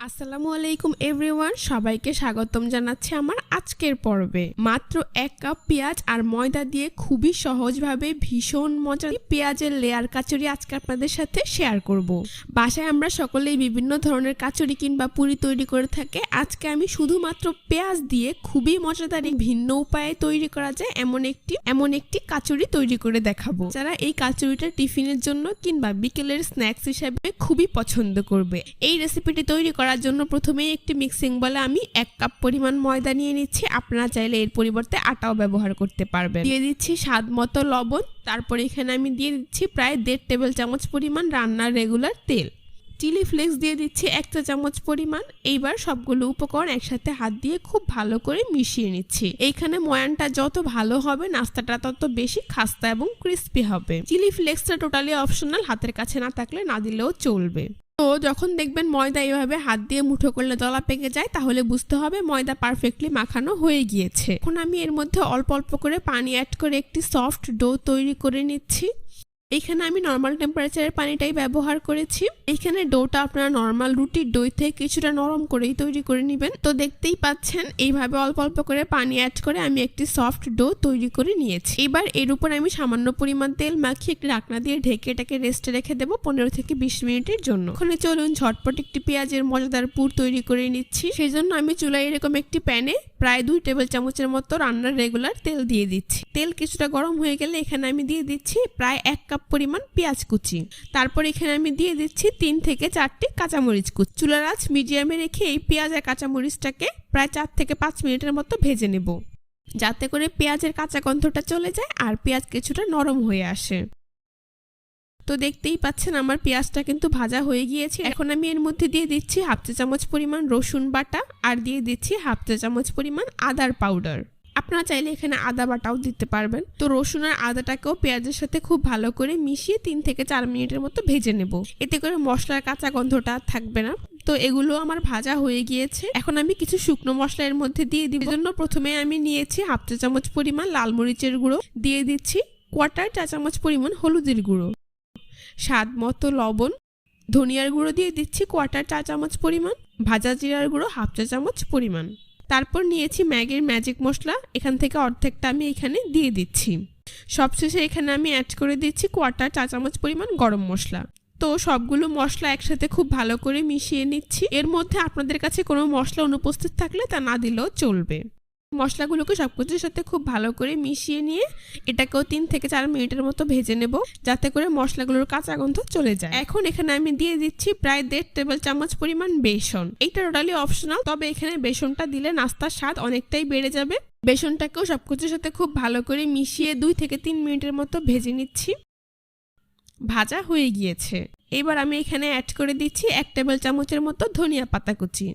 আসসালামু আলাইকুম এভরিওয়ান, সবাইকে স্বাগতম জানাচ্ছি আমার আজকের পর্বে। মাত্র 1 কাপ পেঁয়াজ আর ময়দা দিয়ে খুবই সহজভাবে ভীষণ মজার পেঁয়াজের লেয়ার কাচুরি আজকে আপনাদের সাথে শেয়ার করব। বাসায় আমরা সকলেই বিভিন্ন ধরনের কাচুরি কিংবা পুরি তৈরি করে থাকি। আজকে আমি শুধুমাত্র পেঁয়াজ দিয়ে খুবই মজাদার ভিন্ন উপায়ে তৈরি করা যায় এমন একটি কাচুরি তৈরি করে দেখাবো, যারা এই কাচুরিটা টিফিনের জন্য কিংবা বিকেলের স্ন্যাক্স হিসেবে খুবই পছন্দ করবে। এই রেসিপিটি তৈরি করার জন্য প্রথমেই একটি মিক্সিং বলে আমি 1 কাপ পরিমাণ ময়দা নিয়ে নিচ্ছি। আপনারা চাইলে এর পরিবর্তে আটাও ব্যবহার করতে পারবেন। দিয়ে দিচ্ছি স্বাদ মতো লবণ। তারপর এখানে আমি দিয়ে দিচ্ছি প্রায় 1.5 টেবিল চামচ পরিমাণ রান্নার রেগুলার তেল। চিলি ফ্লেক্স দিয়ে দিচ্ছি 1 চা চামচ পরিমাণ। এইবার সবগুলো উপকরণ একসাথে হাত দিয়ে খুব ভালো করে মিশিয়ে নিচ্ছি। এইখানে ময়ানটা যত ভালো হবে নাস্তাটা তত বেশি খাস্তা এবং ক্রিস্পি হবে। চিলি ফ্লেক্সটা টোটালি অপশনাল, হাতের কাছে না থাকলে না দিলেও চলবে। তো যখন দেখবেন ময়দা এইভাবে হাত দিয়ে মুঠো করলে দলা পেকে যায়, তাহলে বুঝতে হবে ময়দা পারফেক্টলি মাখানো হয়ে গিয়েছে। এখন আমি এর মধ্যে অল্প অল্প করে পানি অ্যাড করে একটি সফট ডো তৈরি করে নিচ্ছি। এখানে আমি নর্মাল টেম্পারেচারের পানিটাই ব্যবহার করেছি। এখানে ডোটা আপনারা নর্মাল রুটির ডো থেকে কিছুটা নরম করেই তৈরি করে নেবেন। তো দেখতেই পাচ্ছেন এইভাবে অল্প অল্প করে পানি অ্যাড করে আমি একটি সফট ডো তৈরি করে নিয়েছি। এবার এর উপর আমি সামান্য পরিমাণ তেল মাখিয়ে একটি ঢাকনা দিয়ে ঢেকে এটাকে রেস্টে রেখে দেবো 15 থেকে 20 মিনিটের জন্য। ওখানে চলুন ঝটপট একটি পেঁয়াজের মজাদার পুর তৈরি করে নিচ্ছি। সেই জন্য আমি চুলায় এরকম একটি প্যানে প্রায় 2 টেবিল চামচের মতো রান্নার রেগুলার তেল দিয়ে দিচ্ছি। তেল কিছুটা গরম হয়ে গেলে এখানে আমি দিয়ে দিচ্ছি প্রায় 1 কাপ পরিমাণ পেঁয়াজ কুচি। তারপর এখানে আমি দিয়ে দিচ্ছি 3 থেকে 4টি কাঁচামরিচ কুচি। চুলার আঁচ মিডিয়ামে রেখে এই পেঁয়াজ আর কাঁচামরিচটাকে প্রায় 4 থেকে 5 মিনিটের মতো ভেজে নেব, যাতে করে পেঁয়াজের কাঁচা গন্ধটা চলে যায় আর পেঁয়াজ কিছুটা নরম হয়ে আসে। তো দেখতেই পাচ্ছেন আমার পেঁয়াজটা কিন্তু ভাজা হয়ে গিয়েছে। এখন আমি এর মধ্যে দিয়ে দিচ্ছি 1/2 চা চামচ পরিমাণ রসুন বাটা আর দিয়ে দিচ্ছি 1/2 চা চামচ পরিমাণ আদার পাউডার। আপনারা চাইলে এখানে আদা বাটাও দিতে পারবেন। তো রসুন আর আদাটাকেও পেঁয়াজের সাথে খুব ভালো করে মিশিয়ে 3 থেকে 4 মিনিটের মতো ভেজে নেব। এতে করে মশলার কাঁচা গন্ধটা থাকবে না। তো এগুলো আমার ভাজা হয়ে গিয়েছে। এখন আমি কিছু শুকনো মশলা এর মধ্যে দিয়ে দিব। জন্য প্রথমে আমি নিয়েছি 1/2 চা চামচ পরিমাণ লাল মরিচের গুঁড়ো, দিয়ে দিচ্ছি 1/4 চা চামচ পরিমাণ হলুদের গুঁড়ো, স্বাদ মতো লবণ, ধনিয়ার গুঁড়ো দিয়ে দিচ্ছি 1/4 চা চামচ পরিমাণ, ভাজা জিরার গুঁড়ো 1/2 চা চামচ পরিমাণ। তারপর নিয়েছি ম্যাগির ম্যাজিক মশলা, এখান থেকে অর্ধেকটা আমি এখানে দিয়ে দিচ্ছি। সবশেষে এখানে আমি অ্যাড করে দিচ্ছি 1/4 চা চামচ পরিমাণ গরম মশলা। তো সবগুলো মশলা একসাথে খুব ভালো করে মিশিয়ে নিচ্ছি। এর মধ্যে আপনাদের কাছে কোনো মশলা অনুপস্থিত থাকলে তা না দিলেও চলবে। মশলাগুলোকে সবকিছুর সাথে খুব ভালো করে মিশিয়ে নিয়ে এটাকেও 3 থেকে 4 মিনিটের মতো ভেজে নেব, যাতে করে মশলাগুলোর কাঁচা গন্ধ চলে যায়। এখন এখানে আমি দিয়ে দিচ্ছি প্রায় 1.5 টেবিল চামচ পরিমাণ বেসন। এইটা টোটালি অপশনাল, তবে এখানে বেসনটা দিলে নাস্তার স্বাদ অনেকটাই বেড়ে যাবে। বেসনটাকেও সবকিছুর সাথে খুব ভালো করে মিশিয়ে 2 থেকে 3 মিনিটের মতো ভেজে নিচ্ছি। ভাজা হয়ে গিয়েছে। এবার আমি এখানে অ্যাড করে দিচ্ছি 1 টেবিল চামচের মতো ধনিয়া পাতা কুচি।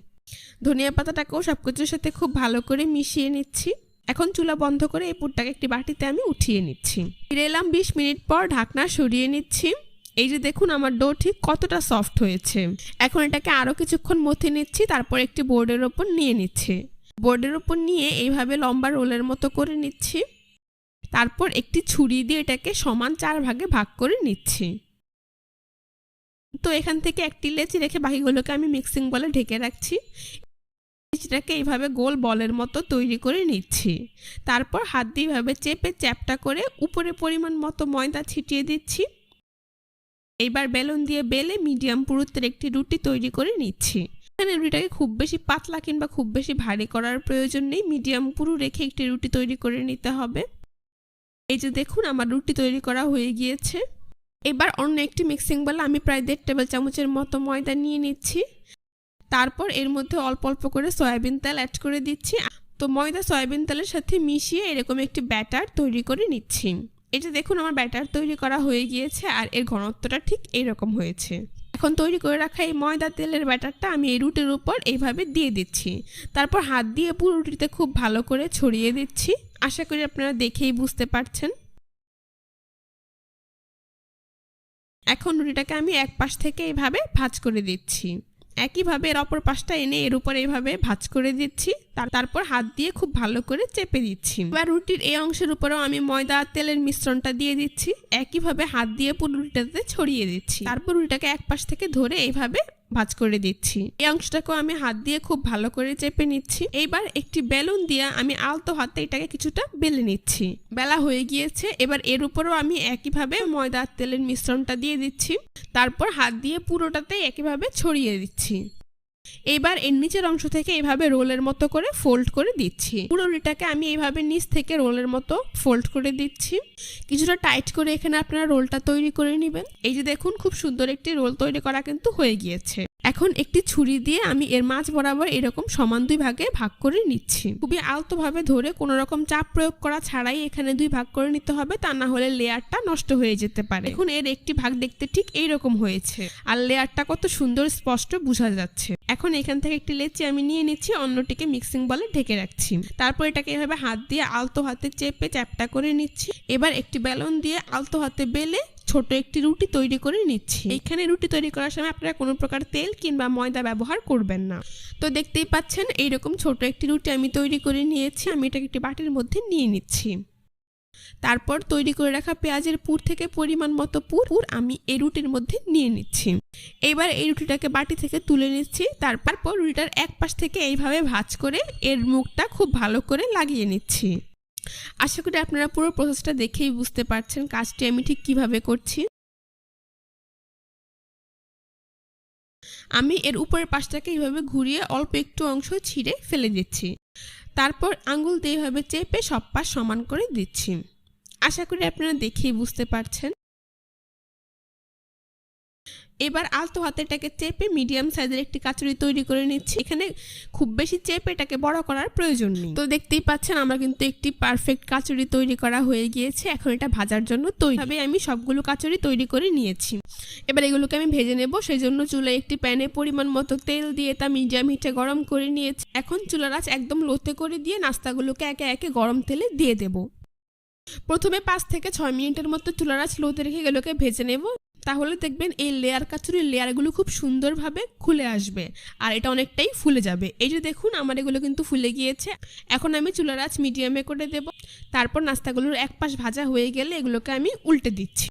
ধনিয়া পাতাটাকেও সবকিছুর সাথে খুব ভালো করে মিশিয়ে নিচ্ছি। এখন চুলা বন্ধ করে এই পুরটাকে একটি বাটিতে আমি উঠিয়ে নিচ্ছি। ফিরে এলাম 20 মিনিট পর, ঢাকনা সরিয়ে নিচ্ছি। এই যে দেখুন আমার ডো ঠিক কতটা সফট হয়েছে। এখন এটাকে আরো কিছুক্ষণ মথে নিচ্ছি। তারপর একটি বোর্ডের ওপর নিয়ে নিচ্ছি। বোর্ডের ওপর নিয়ে এইভাবে লম্বা রোলের মতো করে নিচ্ছি। তারপর একটি ছুরি দিয়ে এটাকে সমান 4 ভাগে ভাগ করে নিচ্ছি। তো এখান থেকে একটি লেচি রেখে বাকিগুলোকে আমি মিক্সিং বলে ঢেকে রাখছি। লেচিটাকে এইভাবে গোল বলের মতো তৈরি করে নিচ্ছি। তারপর হাত দিয়ে এইভাবে চেপে চ্যাপটা করে উপরে পরিমাণ মতো ময়দা ছিটিয়ে দিচ্ছি। এইবার বেলুন দিয়ে বেলে মিডিয়াম পুরুত্বের একটি রুটি তৈরি করে নিচ্ছি। এখানে রুটিটাকে খুব বেশি পাতলা কিংবা খুব বেশি ভারী করার প্রয়োজন নেই, মিডিয়াম পুরু রেখে একটি রুটি তৈরি করে নিতে হবে। এই যে দেখুন আমার রুটি তৈরি করা হয়ে গিয়েছে। এবার অন্য একটি মিক্সিং বলে আমি প্রায় 1.5 টেবিল চামচের মতো ময়দা নিয়ে নিচ্ছি। তারপর এর মধ্যে অল্প অল্প করে সয়াবিন তেল অ্যাড করে দিচ্ছি। তো ময়দা সয়াবিন তেলের সাথে মিশিয়ে এরকম একটি ব্যাটার তৈরি করে নিচ্ছি। এটা দেখুন আমার ব্যাটার তৈরি করা হয়ে গিয়েছে আর এর ঘনত্বটা ঠিক এইরকম হয়েছে। এখন তৈরি করে রাখা এই ময়দা তেলের ব্যাটারটা আমি এই রুটির উপর এইভাবে দিয়ে দিচ্ছি। তারপর হাত দিয়ে পুরো রুটিতে খুব ভালো করে ছড়িয়ে দিচ্ছি। আশা করি আপনারা দেখেই বুঝতে পারছেন। এখন রুটিটাকে আমি এক পাশ থেকে এইভাবে ভাঁজ করে দিচ্ছি। একইভাবে এর অপর পাশটা এনে এর উপর এইভাবে ভাঁজ করে দিচ্ছি। তারপর হাত দিয়ে খুব ভালো করে চেপে দিচ্ছি। এবার রুটির এই অংশের উপরেও আমি ময়দা আর তেলের মিশ্রণটা দিয়ে দিচ্ছি। একইভাবে হাত দিয়ে পুরো রুটিটাতে ছড়িয়ে দিচ্ছি। তারপর রুটিটাকে এক পাশ থেকে ধরে এইভাবে ভাঁজ করে দিচ্ছি। এই অংশটাকেও আমি হাত দিয়ে খুব ভালো করে চেপে নিচ্ছি। এইবার একটি বেলুন দিয়ে আমি আলতো হাতে এটাকে কিছুটা বেলে নিচ্ছি। বেলা হয়ে গিয়েছে। এবার এর উপরেও আমি একইভাবে ময়দা আর তেলের মিশ্রণটা দিয়ে দিচ্ছি। তারপর হাত দিয়ে পুরোটাতে একইভাবে ছড়িয়ে দিচ্ছি। এবার এর নিচের অংশ থেকে এইভাবে রোলের মতো করে ফোল্ড করে দিচ্ছি। পুরো রুটিটাকে আমি এইভাবে নিচ থেকে রোলের মতো ফোল্ড করে দিচ্ছি। কিছুটা টাইট করে এখানে আপনারা রোলটা তৈরি করে নেবেন। এই যে দেখুন, খুব সুন্দর একটি রোল তৈরি করা কিন্তু হয়ে গিয়েছে। এখন একটি ছুরি দিয়ে আমি এর মাঝ বরাবর এরকম সমান 2 ভাগে ভাগ করে নিচ্ছি। খুবই আলতোভাবে ধরে কোনো রকম চাপ প্রয়োগ করা ছাড়াই এখানে 2 ভাগ করে নিতে হবে, তা না হলে লেয়ারটা নষ্ট হয়ে যেতে পারে। এখন এর একটি ভাগ দেখতে ঠিক এইরকম হয়েছে, আর লেয়ারটা কত সুন্দর স্পষ্ট বোঝা যাচ্ছে। এখন এখান থেকে একটি লেচি আমি নিয়ে নিচ্ছি, অন্যটিকে মিক্সিং বলে ঢেকে রাখছি। তারপর এটাকে এভাবে হাত দিয়ে আলতো হাতে চেপে চ্যাপটা করে নিচ্ছি। এবার একটি বেলুন দিয়ে আলতো হাতে বেলে ছোট একটি রুটি তৈরি করে নিচ্ছি। এখানে রুটি তৈরি করার সময় আপনারা কোনো প্রকার তেল কিংবা ময়দা ব্যবহার করবেন না। তো দেখতেই পাচ্ছেন এইরকম ছোট একটি রুটি আমি তৈরি করে নিয়েছি। আমি এটাকে একটি বাটির মধ্যে নিয়ে নিচ্ছি। তারপর তৈরি করে রাখা পেঁয়াজের পুর থেকে পরিমাণ মতো পুর আমি এই রুটির মধ্যে নিয়ে নিচ্ছি। এবার এই রুটিটাকে বাটি থেকে তুলে নিচ্ছি। তারপর রুটিটার এক পাশ থেকে এইভাবে ভাঁজ করে এর মুখটা খুব ভালো করে লাগিয়ে নিচ্ছি। আশা করি আপনারা পুরো প্রসেসটা দেখেই বুঝতে পারছেন কাজটি আমি ঠিক কিভাবে করছি। আমি এর উপরের পাশটাকে এইভাবে ঘুরিয়ে অল্প একটু অংশ ছিঁড়ে ফেলে দিচ্ছি। তারপর আঙ্গুল দিয়ে এইভাবে চেপে সব পাশ সমান করে দিচ্ছি। আশা করি আপনারা দেখেই বুঝতে পারছেন। এবার আলতো হাতে এটাকে চেপে মিডিয়াম সাইজের একটি কাচুরি তৈরি করে নিচ্ছি। এখানে খুব বেশি চেপে এটাকে বড় করার প্রয়োজন নেই। তো দেখতেই পাচ্ছেন আমরা কিন্তু একটি পারফেক্ট কাচুরি তৈরি করা হয়ে গিয়েছে। এখন এটা ভাজার জন্য তৈরি। আমি সবগুলো কাচুরি তৈরি করে নিয়েছি। এবার এগুলোকে আমি ভেজে নেব। সেই জন্য চুলায় একটি প্যানে পরিমাণ মতো তেল দিয়ে তা মিডিয়াম হিটে গরম করে নিয়েছি। এখন চুলার আঁচ একদম লোতে করে দিয়ে নাস্তাগুলোকে একে একে গরম তেলে দিয়ে দেব। প্রথমে 5 থেকে 6 মিনিটের মতো চুলার আঁচ লোতে রেখে এগুলোকে ভেজে নেব। তাহলে দেখবেন এই লেয়ার কাচুরির লেয়ারগুলো খুব সুন্দরভাবে খুলে আসবে আর এটা অনেকটাই ফুলে যাবে। এই যে দেখুন, আমার এগুলো কিন্তু ফুলে গিয়েছে। এখন আমি চুলার আঁচ মিডিয়ামে করে দেব। তারপর নাস্তাগুলোর এক পাশ ভাজা হয়ে গেলে এগুলোকে আমি উল্টে দিচ্ছি।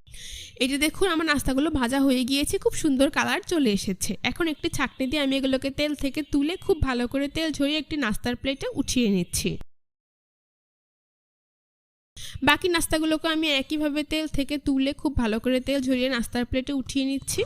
এই যে দেখুন, আমার নাস্তাগুলো ভাজা হয়ে গিয়েছে, খুব সুন্দর কালার চলে এসেছে। এখন একটি ছাঁকনি দিয়ে আমি এগুলোকে তেল থেকে তুলে খুব ভালো করে তেল ঝরিয়ে একটি নাস্তার প্লেটে উঠিয়ে নিচ্ছি। বাকি নাস্তাগুলোকে আমি একইভাবে তেল থেকে তুলে খুব ভালো করে তেল ঝরিয়ে নাস্তার প্লেটে উঠিয়ে নিচ্ছি।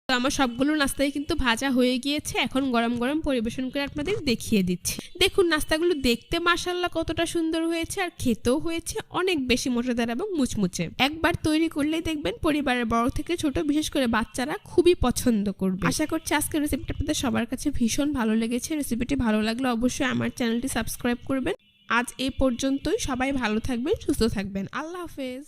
তো আমার সবগুলো নাস্তাই কিন্তু ভাজা হয়ে গিয়েছে। এখন গরম গরম পরিবেশন করে আপনাদের দেখিয়ে দিচ্ছি। দেখুন, নাস্তাগুলো দেখতে মাশাআল্লাহ কতটা সুন্দর হয়েছে আর খেতেও হয়েছে অনেক বেশি মজাদার এবং মুচমুচে। একবার তৈরি করলেই দেখবেন পরিবারের বড় থেকে ছোট, বিশেষ করে বাচ্চারা খুবই পছন্দ করবে। আশা করছি আজকের রেসিপিটা আপনাদের সবার কাছে ভীষণ ভালো লেগেছে। রেসিপিটি ভালো লাগলে অবশ্যই আমার চ্যানেলটি সাবস্ক্রাইব করবেন। আজ এই পর্যন্তই। সবাই ভালো থাকবেন, সুস্থ থাকবেন। আল্লাহ হাফেজ।